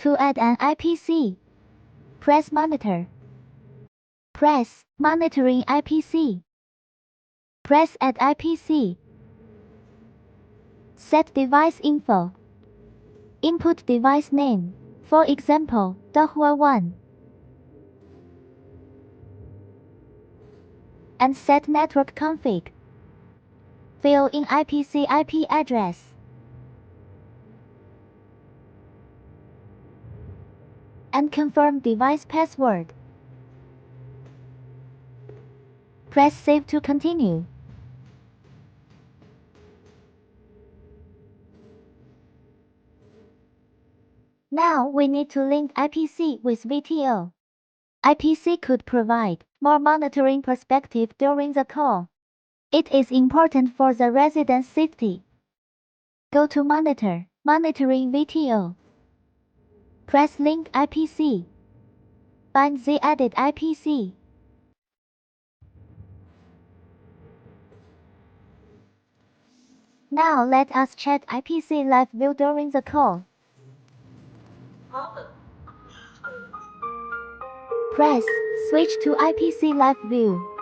To add an IPC, press Monitor. Press Monitoring IPC. Press Add IPC. Set device info. Input device name, for example, Dahua1. And set network config. Fill in IPC IP address. And confirm device password. Press Save to continue. Now we need to link IPC with VTO. IPC could provide more monitoring perspective during the call. It is important for the resident's safety. Go to Monitor, Monitoring VTO. Press Link IPC. Find the added IPC. Now let us check IPC live view during the call. Press Switch to IPC live view.